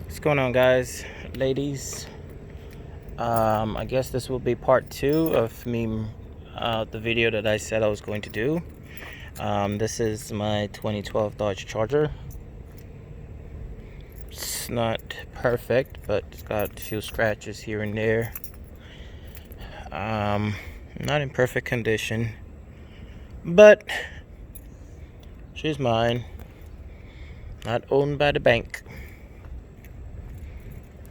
What's going on, guys, ladies? I guess this will be part 2 of me, the video that I said I was going to do. This is my 2012 Dodge Charger. It's not perfect, but it's got a few scratches here and there. Not in perfect condition, but she's mine, not owned by the bank.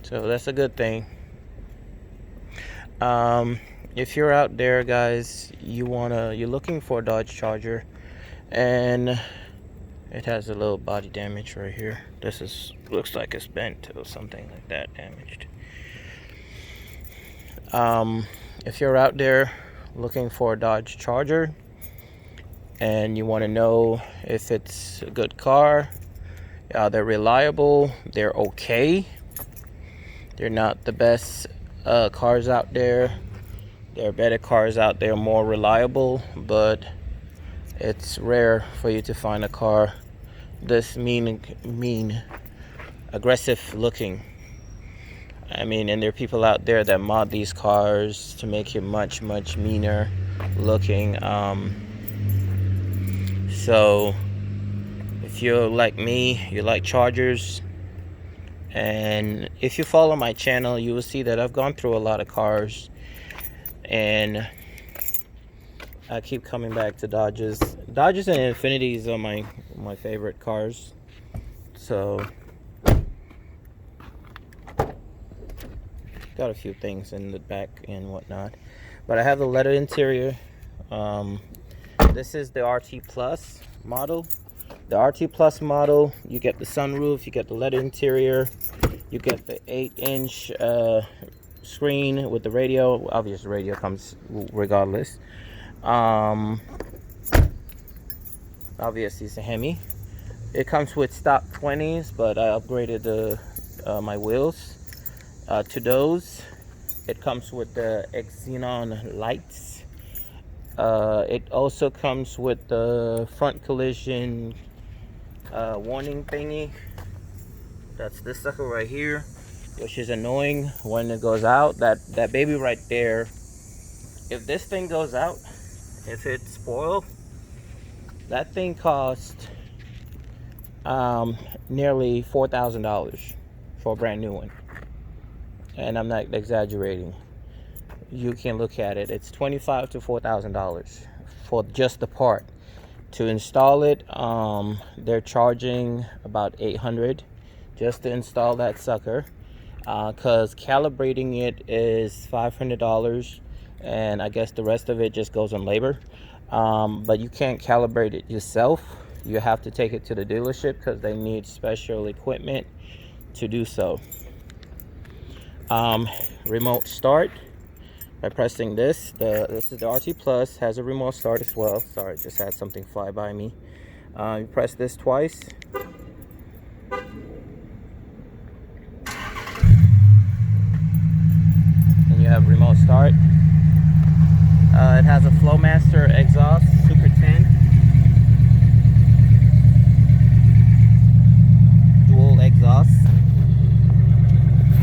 So that's a good thing. If you're out there, guys, you're looking for a Dodge Charger, and it has a little body damage right here. Looks like it's bent or something like that, damaged. If you're out there looking for a Dodge Charger and you want to know if it's a good car, they're reliable, they're okay. They're not the best cars out there. There are better cars out there, more reliable, but it's rare for you to find a car this mean, aggressive looking. I mean, and there are people out there that mod these cars to make it much meaner looking. So if you're like me, you like Chargers, and if you follow my channel, you will see that I've gone through a lot of cars, and I keep coming back to Dodges. Dodges and Infinities are my favorite cars. So got a few things in the back and whatnot, but I have the leather interior. This is the RT Plus model. The RT Plus model, you get the sunroof, you get the leather interior, you get the 8-inch screen with the radio. Obviously, the radio comes regardless. Obviously, it's a Hemi. It comes with stock 20s, but I upgraded my wheels to those. It comes with the Xenon lights. It also comes with the front collision warning thingy. That's this sucker right here, which is annoying when it goes out. That baby right there, if this thing goes out, if it's spoiled, that thing cost nearly $4,000 for a brand new one, and I'm not exaggerating. You can look at it. It's $2,500 to $4,000 for just the part. To install it, they're charging about $800 just to install that sucker, because calibrating it is $500, and I guess the rest of it just goes on labor. But you can't calibrate it yourself. You have to take it to the dealership because they need special equipment to do so. Remote start by pressing this. This is the RT Plus, has a remote start as well. Sorry, just had something fly by me. You press this twice. And you have remote start. It has a Flowmaster exhaust, Super 10. Dual exhaust.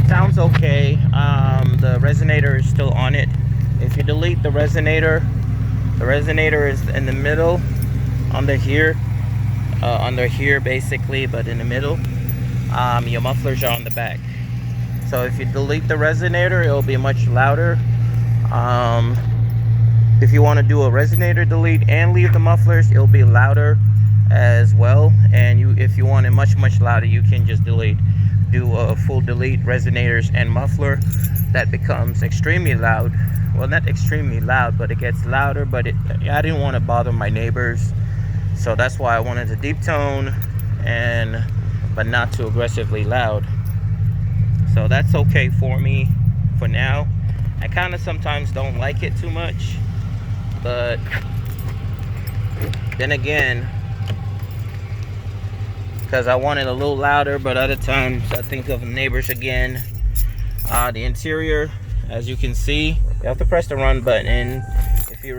Sounds okay. The resonator is still on it. If you delete the resonator is in the middle, under here basically, but in the middle. Your mufflers are on the back. So if you delete the resonator, it'll be much louder. If you want to do a resonator delete and leave the mufflers, it'll be louder as well. And if you want it much louder, you can just do a full delete resonators and muffler. That becomes extremely loud. Well, not extremely loud, but it gets louder. But I didn't want to bother my neighbors, so that's why I wanted to deep tone, but not too aggressively loud. So that's okay for me for now. I kind of sometimes don't like it too much, but then again, because I want it a little louder, but other times I think of neighbors again. The interior, as you can see, you have to press the run button. If you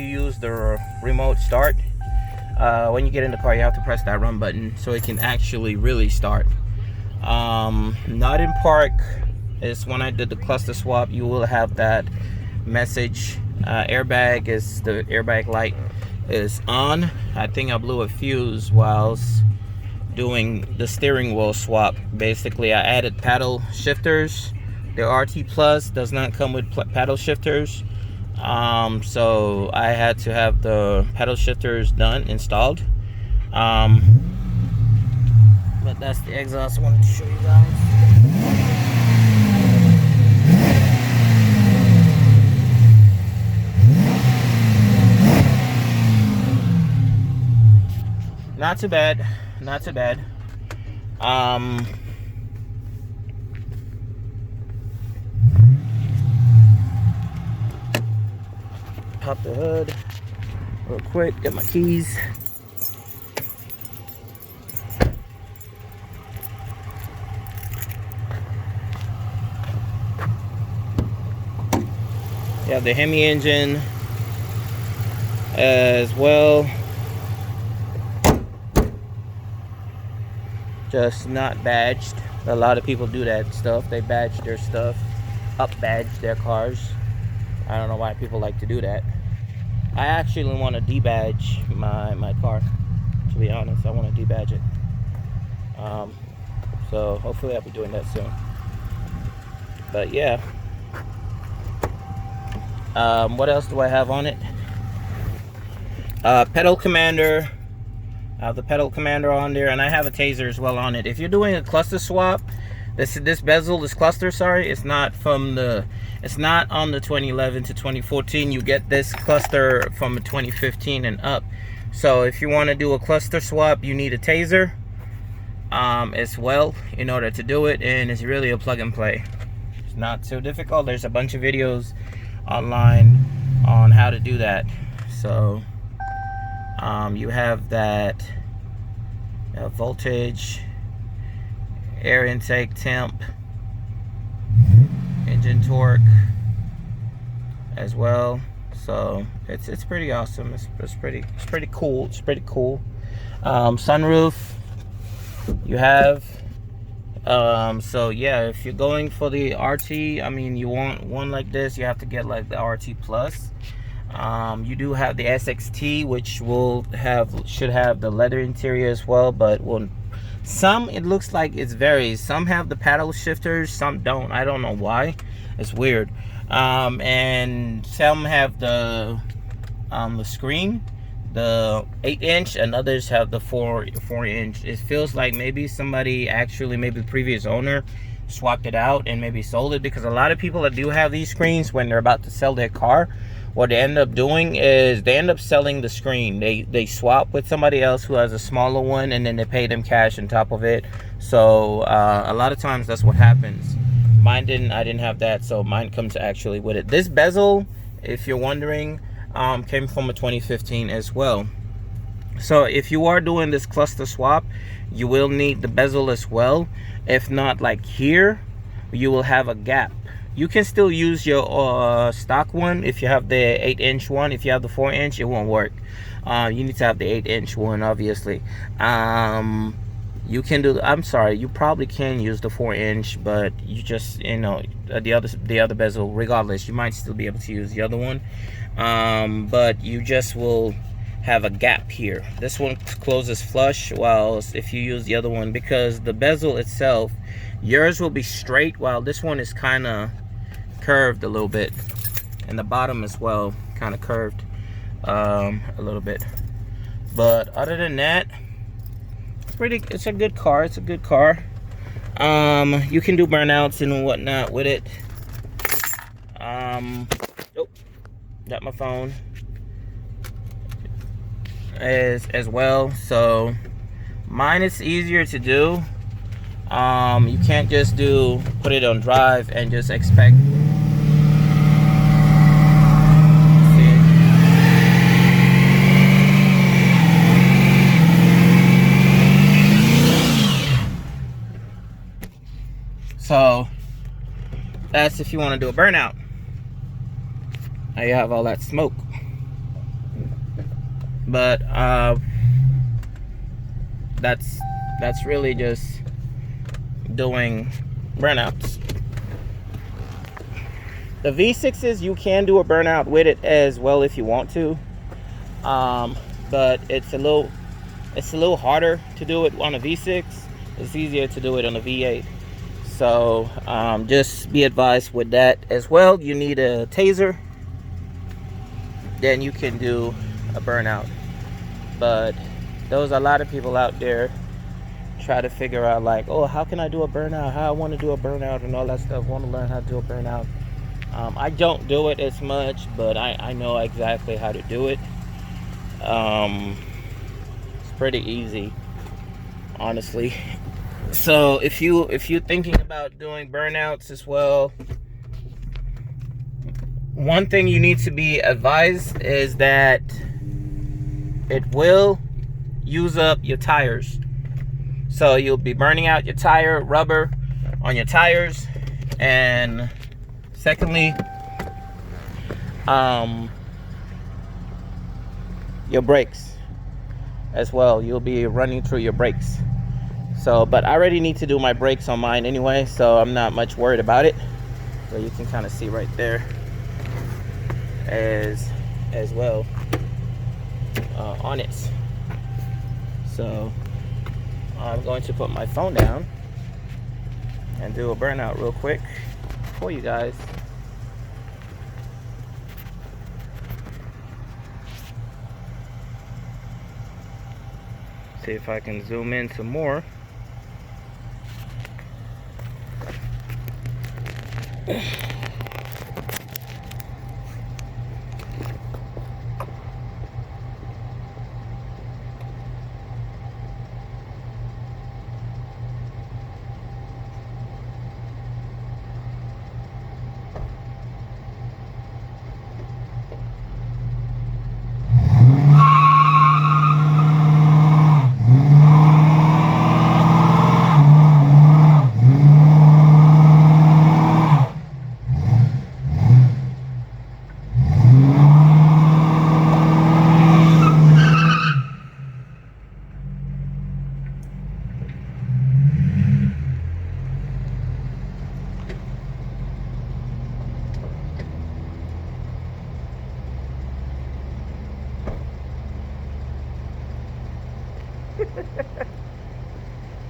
use the remote start, when you get in the car, you have to press that run button so it can actually really start. Not in park is when I did the cluster swap. You will have that message. Airbag is the airbag light is on. I think I blew a fuse whilst doing the steering wheel swap. Basically, I added paddle shifters. The RT Plus does not come with paddle shifters, so I had to have the paddle shifters installed. But that's the exhaust I wanted to show you guys. Not too bad, not too bad. Pop the hood real quick, get my keys. You have the Hemi engine as well. Just not badged. A lot of people do that stuff. They badge their stuff, up badge their cars. I don't know why people like to do that. I actually want to debadge my car. To be honest, I want to debadge it. So hopefully I'll be doing that soon. But yeah. What else do I have on it? Pedal commander. I have the pedal commander on there, and I have a taser as well on it. If you're doing a cluster swap, this bezel, this cluster, sorry, it's not on the 2011 to 2014. You get this cluster from 2015 and up. So if you want to do a cluster swap, you need a taser as well in order to do it, and it's really a plug and play. It's not so difficult. There's a bunch of videos online on how to do that. So you have that voltage, air intake, temp, engine torque as well. So it's pretty awesome. It's pretty cool. It's pretty cool. Sunroof you have. So yeah, if you're going for the RT, I mean, you want one like this, you have to get like the RT Plus. You do have the SXT, which should have the leather interior as well, but some, it looks like it varies. Some have the paddle shifters, some don't. I don't know why. It's weird. And some have the screen, the 8-inch, and others have the 4-inch. It feels like maybe somebody actually, maybe the previous owner swapped it out and maybe sold it, because a lot of people that do have these screens, when they're about to sell their car, what they end up doing is they end up selling the screen. They swap with somebody else who has a smaller one, and then they pay them cash on top of it. So a lot of times that's what happens. I didn't have that, so mine comes actually with it. This bezel, if you're wondering, came from a 2015 as well. So if you are doing this cluster swap, you will need the bezel as well. If not, like here, you will have a gap. You can still use your stock one if you have the 8-inch one. If you have the 4-inch, it won't work. You need to have the 8-inch one, obviously. You can do, I'm sorry, you probably can use the 4-inch, but you just, you know, the other bezel, regardless, you might still be able to use the other one. But you just will have a gap here. This one closes flush, while if you use the other one, because the bezel itself, yours will be straight, while this one is kind of curved a little bit, and the bottom as well kind of curved a little bit. But other than that, it's a good car. It's a good car. You can do burnouts and whatnot with it. Oh, got my phone as well. So mine is easier to do. You can't just put it on drive and just expect. So that's if you want to do a burnout. Now you have all that smoke. But that's really just doing burnouts. The V6s, you can do a burnout with it as well if you want to, but it's a little harder to do it on a V6. It's easier to do it on a V8. So just be advised with that as well. You need a taser, then you can do a burnout. But there's a lot of people out there try to figure out like, oh, how can I do a burnout? How I want to do a burnout and all that stuff. Want to learn how to do a burnout. I don't do it as much, but I know exactly how to do it. It's pretty easy, honestly. So if you're thinking about doing burnouts as well, one thing you need to be advised is that it will use up your tires. So you'll be burning out your tire rubber on your tires, and secondly, your brakes as well. You'll be running through your brakes. So, but I already need to do my brakes on mine anyway, so I'm not much worried about it. So you can kind of see right there as well on it. So I'm going to put my phone down and do a burnout real quick for you guys. See if I can zoom in some more.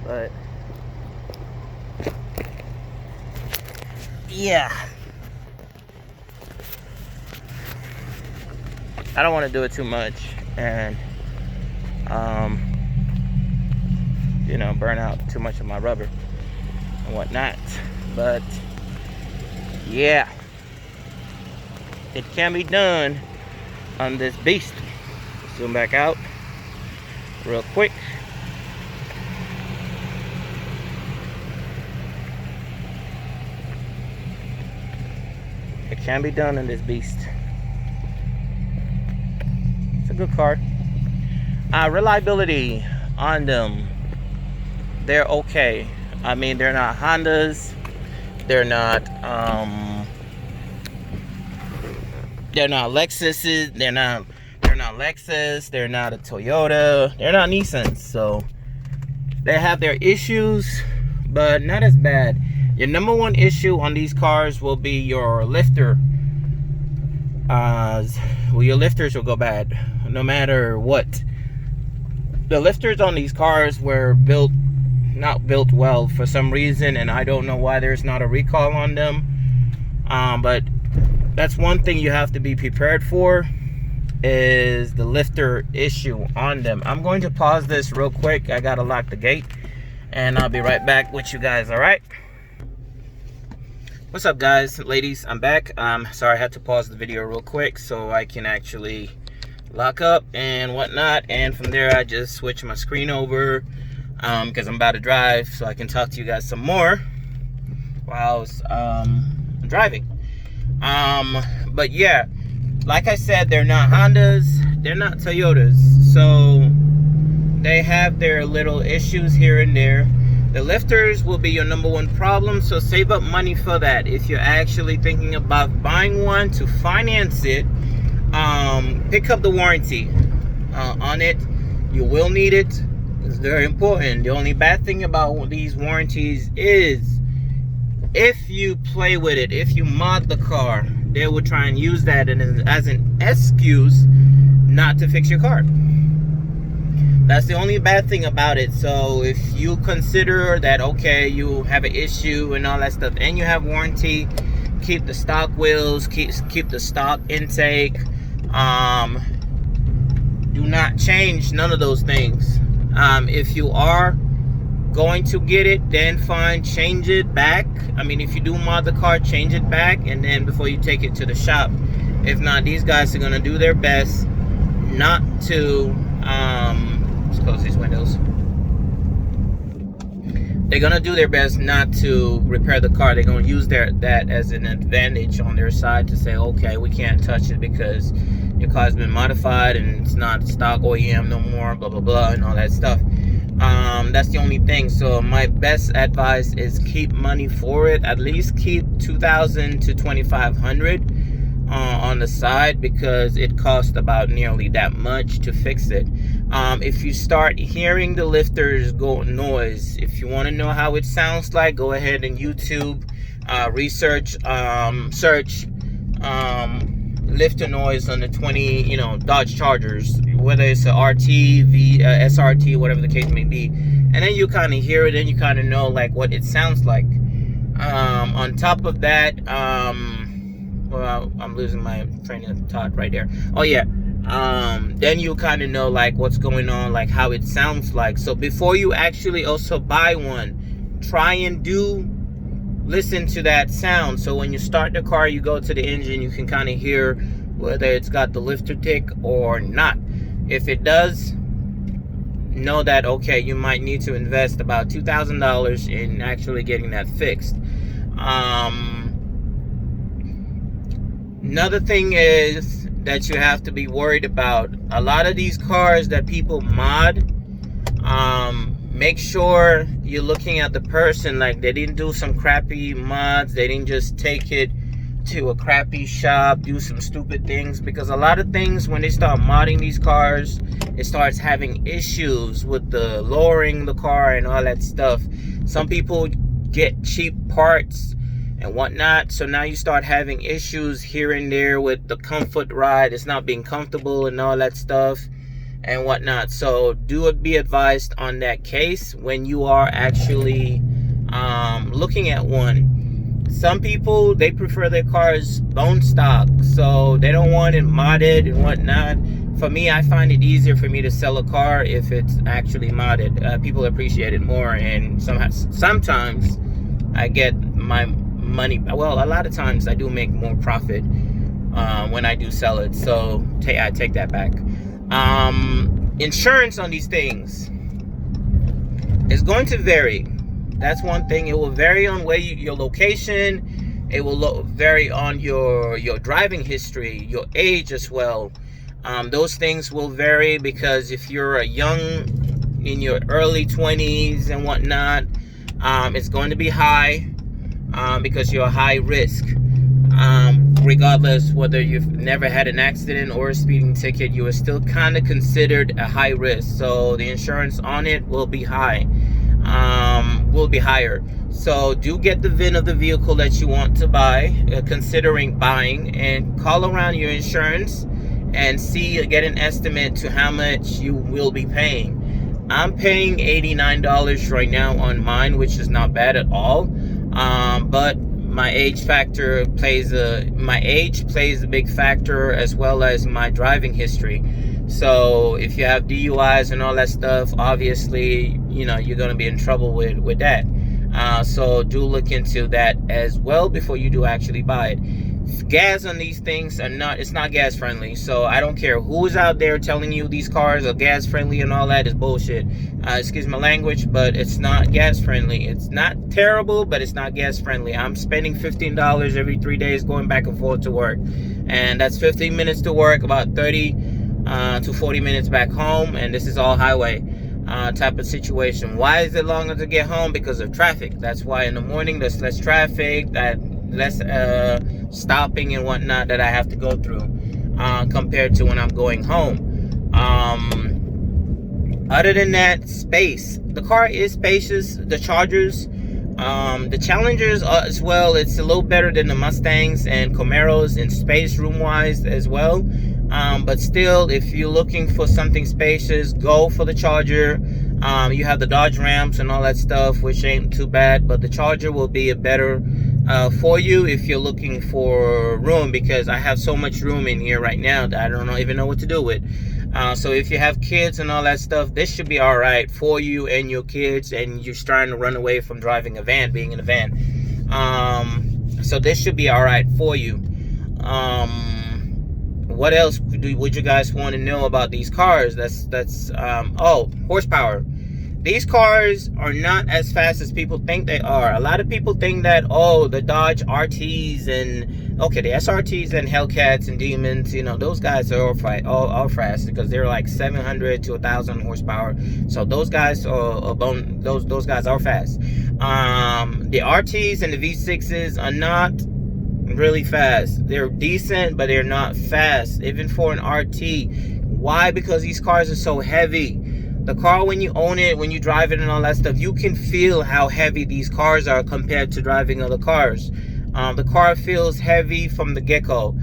But yeah, I don't want to do it too much and you know, burn out too much of my rubber and whatnot. But yeah, it can be done on this beast. Zoom back out real quick. It can be done in this beast. It's a good car. Reliability on them, they're okay. I mean, they're not Hondas. They're not Lexuses. They're not Lexus. They're not a Toyota. They're not Nissan. So they have their issues, but not as bad. Your number one issue on these cars will be your lifter. Well, your lifters will go bad no matter what. The lifters on these cars were not built well for some reason, and I don't know why there's not a recall on them. But that's one thing you have to be prepared for, is the lifter issue on them. I'm going to pause this real quick. I gotta lock the gate, and I'll be right back with you guys. All right. What's up, guys, ladies? I'm back. Sorry, I had to pause the video real quick so I can actually lock up and whatnot, and from there I just switch my screen over because I'm about to drive, so I can talk to you guys some more while driving. But yeah, like I said, they're not Hondas, they're not Toyotas, so they have their little issues here and there. The lifters will be your number one problem, so save up money for that. If you're actually thinking about buying one to finance it, pick up the warranty on it. You will need it. It's very important. The only bad thing about these warranties is if you play with it, if you mod the car, they will try and use that as an excuse not to fix your car. That's the only bad thing about it. So if you consider that, okay, you have an issue and all that stuff, and you have warranty, keep the stock wheels, keep the stock intake. Do not change none of those things. If you are going to get it, then fine, change it back. I mean, if you do mod the car, change it back, and then before you take it to the shop. If not, these guys are gonna do their best not to let's close these windows. They're gonna do their best not to repair the car. They're gonna use that as an advantage on their side to say, okay, we can't touch it because your car's been modified and it's not stock OEM no more, blah blah blah, and all that stuff. That's the only thing. So my best advice is keep money for it. At least keep $2,000 to $2,500 on the side, because it costs about nearly that much to fix it. If you start hearing the lifters go noise, if you want to know how it sounds like, go ahead and YouTube research, search lifter noise on the 20 Dodge Chargers, whether it's a RT, SRT, whatever the case may be, and then you kind of hear it and you kind of know like what it sounds like. On top of that, well, I'm losing my train of thought right there. Oh yeah. Then you kind of know like what's going on, like how it sounds like. So before you actually also buy one, try and listen to that sound. So when you start the car, you go to the engine, you can kind of hear whether it's got the lifter tick or not. If it does, know that, okay, you might need to invest about $2,000 in actually getting that fixed. Another thing is that you have to be worried about. A lot of these cars that people mod, make sure you're looking at the person, like they didn't do some crappy mods. They didn't just take it to a crappy shop, do some stupid things, because a lot of things when they start modding these cars, it starts having issues with the lowering the car and all that stuff. Some people get cheap parts and whatnot, so now you start having issues here and there with the comfort ride. It's not being comfortable and all that stuff and whatnot. So be advised on that case when you are actually looking at one. Some people, they prefer their cars bone stock, so they don't want it modded and whatnot. For me, I find it easier for me to sell a car if it's actually modded. People appreciate it more, and sometimes I get my money. Well, a lot of times I do make more profit when I do sell it, so I take that back. Insurance on these things is going to vary. That's one thing. It will vary on where your location. It will vary on your driving history, your age as well. Those things will vary, because if you're a young, in your early 20s and whatnot, it's going to be high, because you're a high risk. Regardless whether you've never had an accident or a speeding ticket, you are still kind of considered a high risk. So the insurance on it will be high, will be higher. So do get the VIN of the vehicle that you want to buy, considering buying, and call around your insurance and get an estimate to how much you will be paying. I'm paying $89 right now on mine, which is not bad at all. But my age plays a big factor, as well as my driving history. So if you have DUIs and all that stuff, obviously, you're going to be in trouble with that. So do look into that as well before you do actually buy it. Gas on these things it's not gas friendly. So I don't care who's out there telling you these cars are gas friendly and all that is bullshit. Excuse my language, but it's not gas friendly. It's not terrible, but it's not gas friendly. I'm spending $15 every 3 days going back and forth to work, and that's 15 minutes to work, about 30 to 40 minutes back home, and this is all highway type of situation. Why is it longer to get home? Because of traffic. That's why in the morning there's less traffic, less stopping and whatnot that I have to go through compared to when I'm going home. Other than that, space. The car is spacious. The Chargers, the Challengers as well. It's a little better than the Mustangs and Camaros in space room wise as well. But still, if you're looking for something spacious, go for the Charger. You have the Dodge Rams and all that stuff, which ain't too bad, but the Charger will be a better for you if you're looking for room, because I have so much room in here right now that I don't even know what to do with. So if you have kids and all that stuff, this should be all right for you and your kids, and you're trying to run away from driving a van, being in a van. So this should be all right for you. What else would you guys want to know about these cars? Oh, horsepower. These cars are not as fast as people think they are. A lot of people think that, oh, the Dodge RTs and, okay, the SRTs and Hellcats and Demons, you know, those guys are all fast, because they're like 700 to 1,000 horsepower. So those guys are those guys are fast. The RTs and the V6s are not really fast. They're decent, but they're not fast, even for an RT. Why? Because these cars are so heavy. The car, when you own it, when you drive it and all that stuff, you can feel how heavy these cars are compared to driving other cars. The car feels heavy from the get-go.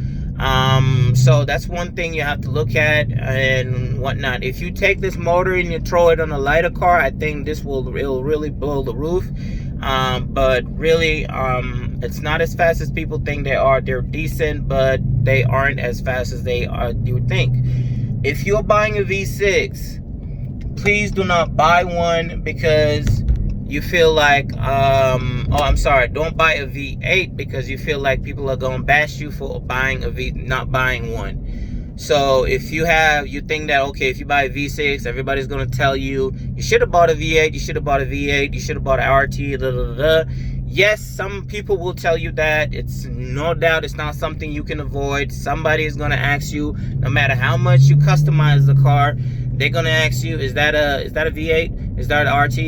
So that's one thing you have to look at and whatnot. If you take this motor and you throw it on a lighter car, I think it'll really blow the roof. But really, it's not as fast as people think they are. They're decent, but they aren't as fast as you would think. If you're buying a V6, please do not buy one because you feel like, don't buy a V8 because you feel like people are going to bash you for not buying one. So if you think that, okay, if you buy a V6, everybody's going to tell you, you should have bought a V8, you should have bought a V8, you should have bought an RT, da, da, da, da. Yes, some people will tell you that. It's no doubt, it's not something you can avoid. Somebody is going to ask you, no matter how much you customize the car, they're going to ask you, is that a V8? Is that an RT?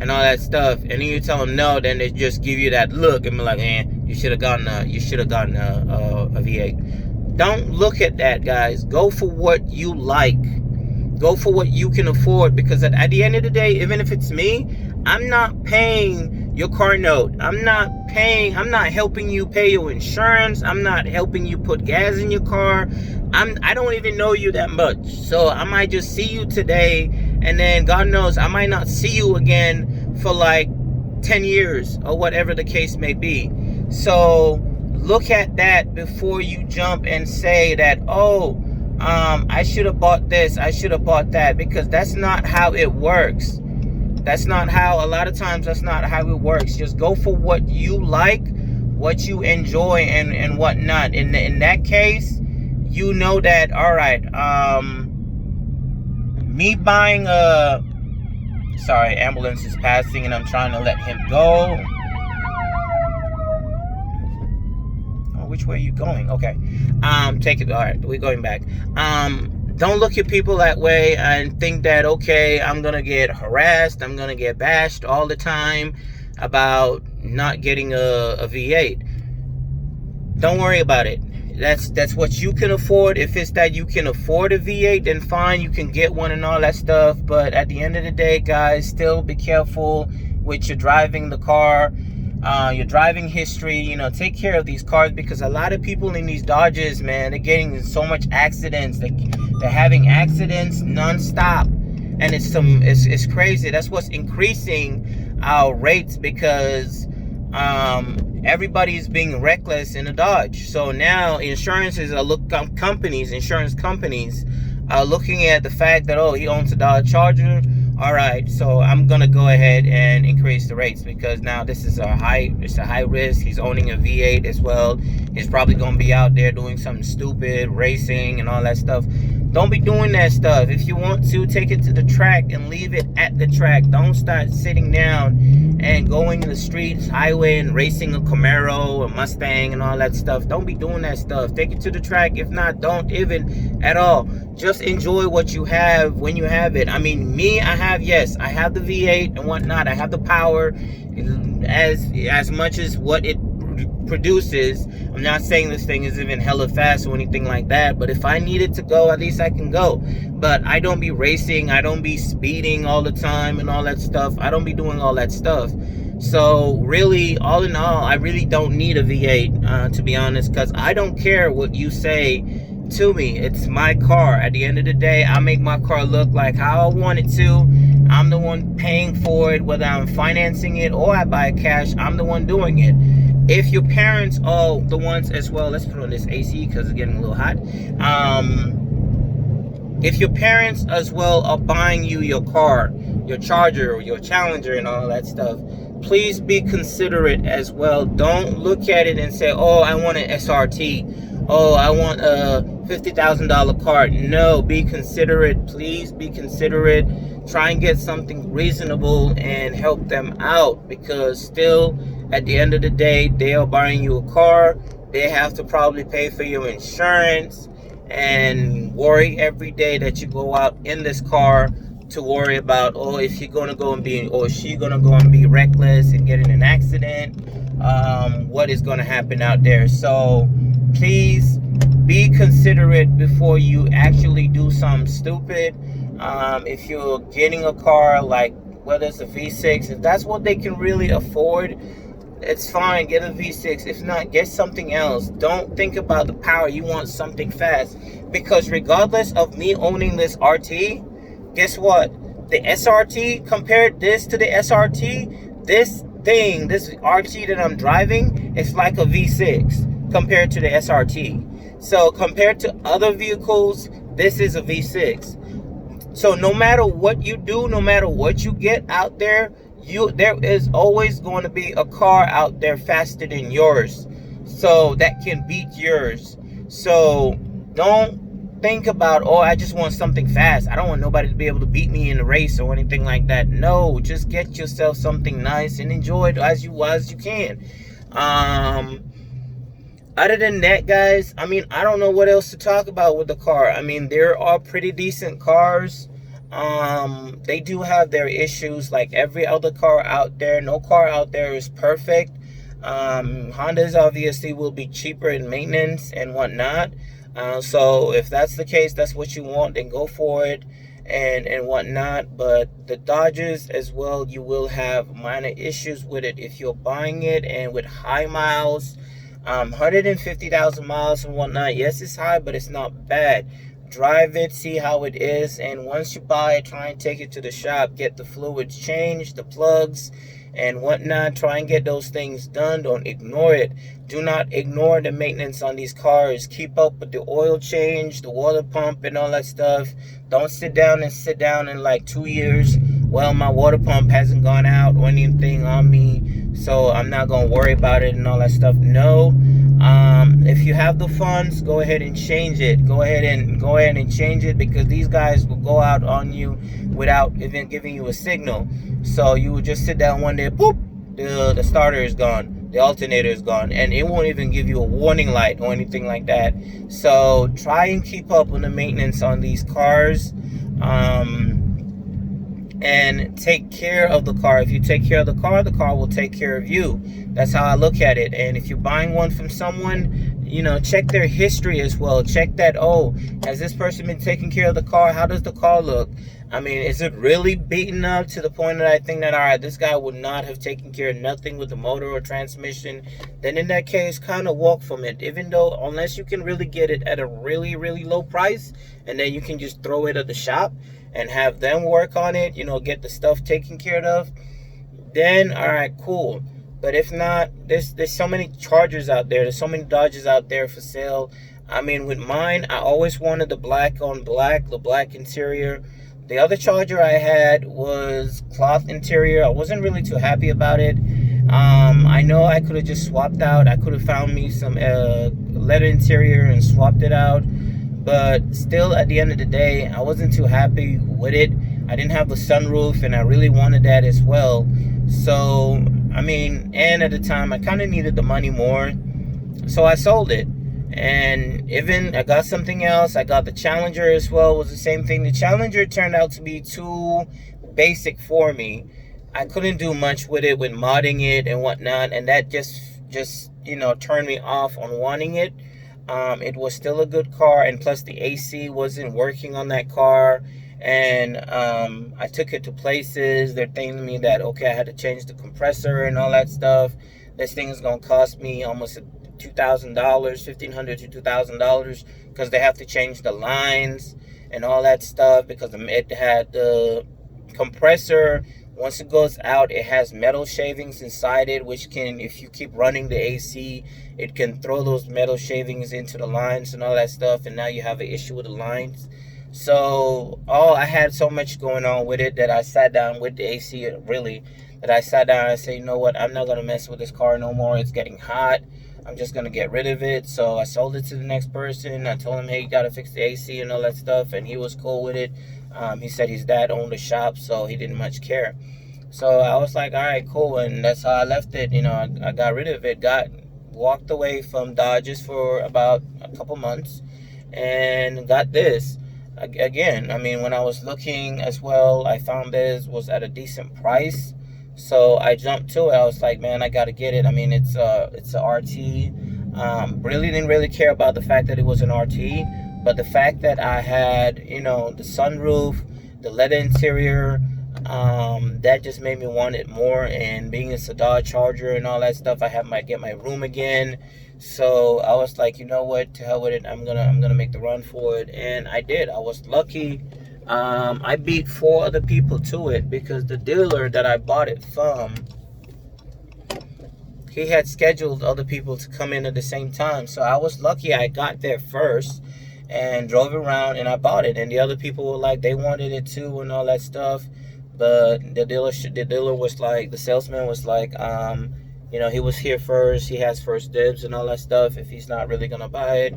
And all that stuff. And then you tell them no, then they just give you that look and be like, you should have gotten a V8. Don't look at that, guys. Go for what you like. Go for what you can afford, because at the end of the day, even if it's me, I'm not paying your car note. I'm not helping you pay your insurance. I'm not helping you put gas in your car. I don't even know you that much. So I might just see you today, and then God knows I might not see you again for like 10 years or whatever the case may be. So look at that before you jump and say that, oh, I should have bought this, I should have bought that, because that's not how it works. That's not how, a lot of times that's not how it works. Just go for what you like, what you enjoy, and whatnot. In that case, you know that, all right, me buying sorry, ambulance is passing and I'm trying to let him go. Oh, which way are you going? Okay. Take it. All right, we're going back. Don't look at people that way and think that, okay, I'm going to get harassed, I'm going to get bashed all the time about not getting a V8. Don't worry about it. That's what you can afford. If it's that you can afford a V8, then fine, you can get one and all that stuff. But at the end of the day, guys, still be careful with your driving the car, your driving history. You know, take care of these cars, because a lot of people in these Dodges, man, they're getting in so much accidents. They're having accidents nonstop, and it's crazy. That's what's increasing our rates, because everybody's being reckless in a Dodge. So now insurance companies are looking at the fact that, oh, he owns a Dodge Charger. All right, so I'm gonna go ahead and increase the rates, because now this is a high risk. He's owning a V8 as well. He's probably gonna be out there doing something stupid, racing and all that stuff. Don't be doing that stuff. If you want to, take it to the track and leave it at the track. Don't start sitting down and going in the streets, highway, and racing a Camaro, a Mustang, and all that stuff. Don't be doing that stuff. Take it to the track. If not, don't even at all. Just enjoy what you have when you have it. I mean, me, I have the V8 and whatnot. I have the power as much as what it produces. I'm not saying this thing is even hella fast or anything like that, but if I needed to go, at least I can go. But I don't be racing, I don't be speeding all the time and all that stuff. I don't be doing all that stuff. So really, all in all, I really don't need a V8, to be honest, because I don't care what you say to me. It's my car. At the end of the day, I make my car look like how I want it to. I'm the one paying for it, whether I'm financing it or I buy it cash. I'm the one doing it. If your parents are the ones as well, let's put on this AC because it's getting a little hot. If your parents as well are buying you your car, your Charger or your Challenger and all that stuff, please be considerate as well. Don't look at it and say, oh, I want an SRT. Oh, I want a $50,000 car. No, be considerate. Please be considerate. Try and get something reasonable and help them out, because still, at the end of the day, they are buying you a car. They have to probably pay for your insurance and worry every day that you go out in this car to worry about, oh, if you're gonna go and be, or she gonna go and be reckless and get in an accident, what is gonna happen out there. So please be considerate before you actually do something stupid. If you're getting a car, like whether it's a V6, if that's what they can really afford, it's fine, get a V6. If not, get something else. Don't think about the power. You want something fast, because regardless of me owning this RT, guess what? The SRT, compared this to the SRT, this thing, this RT that I'm driving, it's like a V6 compared to the SRT. So compared to other vehicles, this is a V6. So no matter what you do, no matter what you get out there, there is always going to be a car out there faster than yours, so that can beat yours. So don't think about, oh, I just want something fast. I don't want nobody to be able to beat me in the race or anything like that. No, just get yourself something nice and enjoy it as you can. Other than that, guys, I mean, I don't know what else to talk about with the car. I mean, there are pretty decent cars. They do have their issues like every other car out there. No car out there is perfect. Hondas obviously will be cheaper in maintenance and whatnot. So if that's the case, that's what you want, then go for it and whatnot. But the Dodgers as well, you will have minor issues with it if you're buying it and with high miles. 150,000 miles and whatnot. Yes, it's high, but it's not bad. Drive it, see how it is, and once you buy it, try and take it to the shop, get the fluids changed, the plugs and whatnot. Try and get those things done. Don't ignore it. Do not ignore the maintenance on these cars. Keep up with the oil change, the water pump and all that stuff. Don't sit down in like 2 years, well, my water pump hasn't gone out or anything on me, so I'm not gonna worry about it and all that stuff. No. If you have the funds, go ahead and change it. Go ahead and change it, because these guys will go out on you without even giving you a signal. So you will just sit down one day, boop, the starter is gone, the alternator is gone, and it won't even give you a warning light or anything like that. So try and keep up with the maintenance on these cars. And take care of the car. If you take care of the car will take care of you. That's how I look at it. And if you're buying one from someone, you know, check their history as well. Check that, oh, has this person been taking care of the car? How does the car look? I mean, is it really beaten up to the point that I think that, all right, this guy would not have taken care of nothing with the motor or transmission? Then in that case, kind of walk from it. Even though, unless you can really get it at a really, really low price, and then you can just throw it at the shop and have them work on it, you know, get the stuff taken care of, then all right, cool. But if not, there's so many Chargers out there, there's so many Dodgers out there for sale. I mean, with mine, I always wanted the black on black, the black interior. The other Charger I had was cloth interior. I wasn't really too happy about it. I know I could have just swapped out. I could have found me some leather interior and swapped it out. But still, at the end of the day, I wasn't too happy with it. I didn't have the sunroof, and I really wanted that as well. So, I mean, and at the time, I kind of needed the money more. So I sold it. And even I got something else. I got the Challenger as well. It was the same thing. The Challenger turned out to be too basic for me. I couldn't do much with it, with modding it and whatnot. And that just just, you know, turn me off on wanting it. It was still a good car, and plus the AC wasn't working on that car. And I took it to places. They're telling me that, okay, I had to change the compressor and all that stuff. This thing is going to cost me almost $2,000, $1,500 to $2,000, because they have to change the lines and all that stuff, because it had the compressor. Once it goes out, it has metal shavings inside it, which can, if you keep running the AC, it can throw those metal shavings into the lines and all that stuff, and now you have an issue with the lines. So I had so much going on with it that I sat down with the AC, really, that I sat down and said, you know what, I'm not going to mess with this car no more. It's getting hot. I'm just going to get rid of it. So I sold it to the next person. I told him, hey, you got to fix the AC and all that stuff, and he was cool with it. He said his dad owned a shop, so he didn't much care. So I was like, all right, cool, and that's how I left it. You know, I got rid of it, walked away from Dodges for about a couple months, and got this. Again, I mean, when I was looking as well, I found this was at a decent price, so I jumped to it. I was like, man, I got to get it. I mean, it's a RT. Really didn't really care about the fact that it was an RT, but the fact that I had, you know, the sunroof, the leather interior, that just made me want it more. And being it's a Dodge Charger and all that stuff, I get my room again. So I was like, you know what, to hell with it. I'm gonna make the run for it, and I did. I was lucky. I beat 4 other people to it, because the dealer that I bought it from, he had scheduled other people to come in at the same time. So I was lucky. I got there first and drove around, and I bought it. And the other people were like, they wanted it too and all that stuff. But the dealer was like, the salesman was like, you know, he was here first. He has first dibs and all that stuff. If he's not really gonna buy it,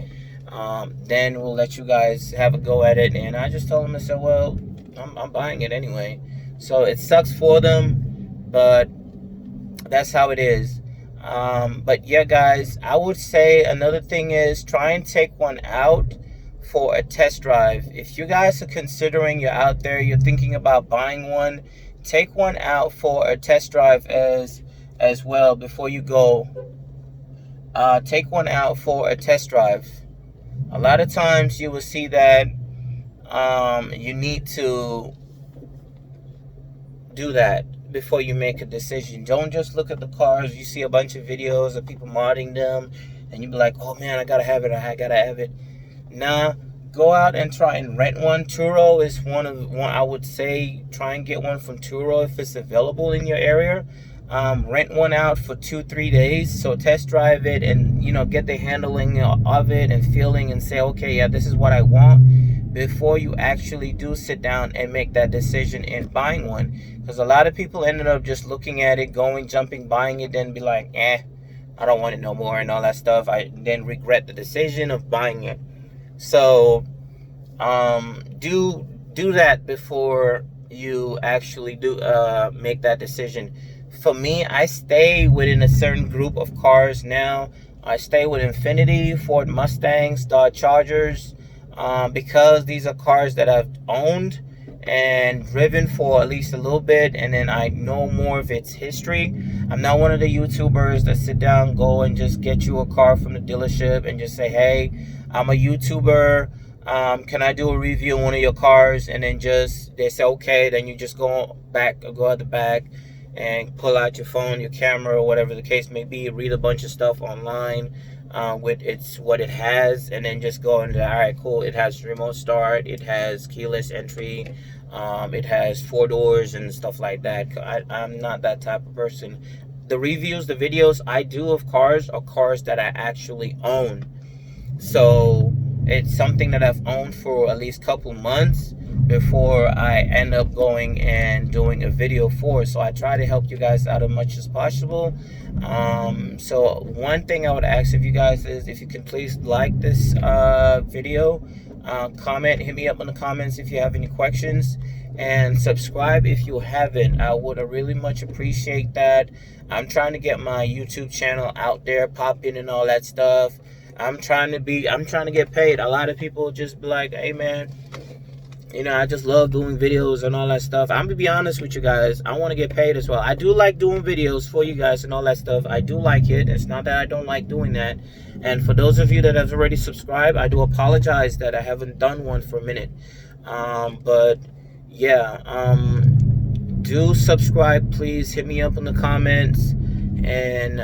then we'll let you guys have a go at it. And I just told him, I said, well, I'm buying it anyway. So it sucks for them, but that's how it is. But yeah, guys, I would say another thing is try and take one out for a test drive. If you guys are considering, you're out there, you're thinking about buying one, take one out for a test drive as well before you go. Take one out for a test drive. A lot of times you will see that you need to do that before you make a decision. Don't just look at the cars. You see a bunch of videos of people modding them, and you be like, oh man, I gotta have it, I gotta have it. Nah, go out and try and rent one. Turo is one I would say, try and get one from Turo if it's available in your area. Rent one out for 2-3 days, so test drive it, and you know, get the handling of it and feeling, and say, okay, yeah, this is what I want, before you actually do sit down and make that decision in buying one. Because a lot of people ended up just looking at it, jumping, buying it, then be like, I don't want it no more and all that stuff. I then regret the decision of buying it. So do that before you actually do make that decision. For me, I stay within a certain group of cars now. I stay with Infiniti, Ford Mustangs, Dodge Chargers, because these are cars that I've owned and driven for at least a little bit, and then I know more of its history. I'm not one of the YouTubers that sit down, go and just get you a car from the dealership and just say, hey, I'm a YouTuber, can I do a review on one of your cars? And then they say okay, then you just go at the back and pull out your phone, your camera, or whatever the case may be, read a bunch of stuff online with what it has, and then just go into, all right, cool, it has remote start, it has keyless entry, it has 4 doors and stuff like that. I'm not that type of person. The reviews, the videos I do of cars are cars that I actually own. So it's something that I've owned for at least a couple months before I end up going and doing a video for it. So I try to help you guys out as much as possible. So one thing I would ask of you guys is, if you can please like this video, comment, hit me up in the comments if you have any questions, and subscribe if you haven't. I would really much appreciate that. I'm trying to get my YouTube channel out there, popping and all that stuff. I'm trying to get paid. A lot of people just be like, hey man, You know, I just love doing videos and all that stuff. I'm gonna be honest with you guys. I want to get paid as well. I do like doing videos for you guys and all that stuff. I do like it. It's not that I don't like doing that. And for those of you that have already subscribed, I do apologize that I haven't done one for a minute. But yeah, do subscribe, please. Hit me up in the comments, and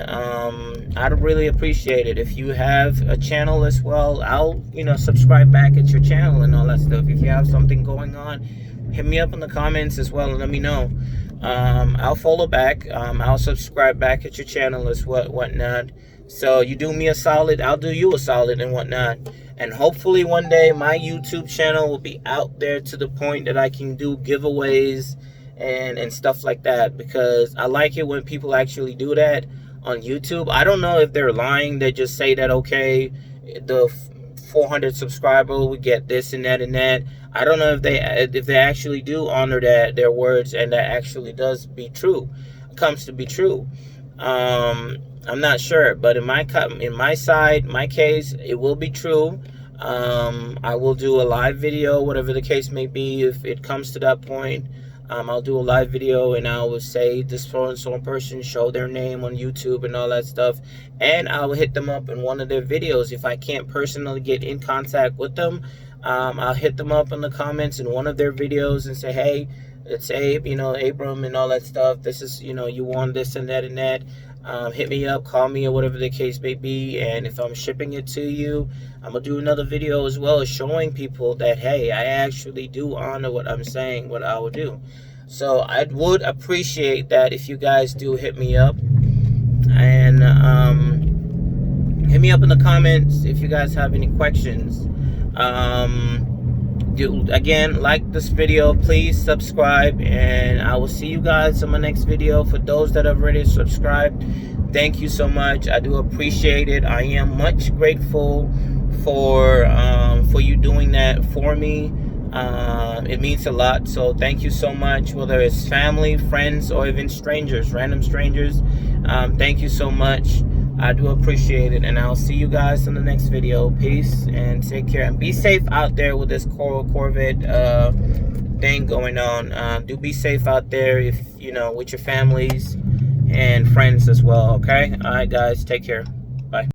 I'd really appreciate it. If you have a channel as well, I'll, you know, subscribe back at your channel and all that stuff. If you have something going on, hit me up in the comments as well and let me know. I'll follow back. I'll subscribe back at your channel as whatnot. So you do me a solid, I'll do you a solid and whatnot. And hopefully one day my YouTube channel will be out there to the point that I can do giveaways and stuff like that, because I like it when people actually do that on YouTube. I don't know if they're lying. They just say that, okay, the 400 subscriber we get this and that and that. I don't know if they actually do honor their words, and that actually does comes to be true. I'm not sure, but in my case, it will be true. I will do a live video, whatever the case may be, if it comes to that point. I'll do a live video and I will say this so and so person, show their name on YouTube and all that stuff, and I will hit them up in one of their videos. If I can't personally get in contact with them, I'll hit them up in the comments in one of their videos and say, hey, it's Abe, you know, Abram and all that stuff. This is, you know, you want this and that and that. Hit me up, call me, or whatever the case may be. And if I'm shipping it to you, I'm gonna do another video as well, showing people that, hey, I actually do honor what I'm saying, what I would do. So I would appreciate that if you guys do hit me up, and hit me up in the comments if you guys have any questions. Again, like this video, please subscribe, and I will see you guys in my next video. For those that have already subscribed, thank you so much. I do appreciate it. I am much grateful for you doing that for me. It means a lot, so thank you so much, whether it's family, friends, or even strangers, random strangers. Thank you so much. I do appreciate it, and I'll see you guys in the next video. Peace, and take care, and be safe out there with this Corvette thing going on. Do be safe out there, if you know, with your families and friends as well. Okay, all right guys, take care.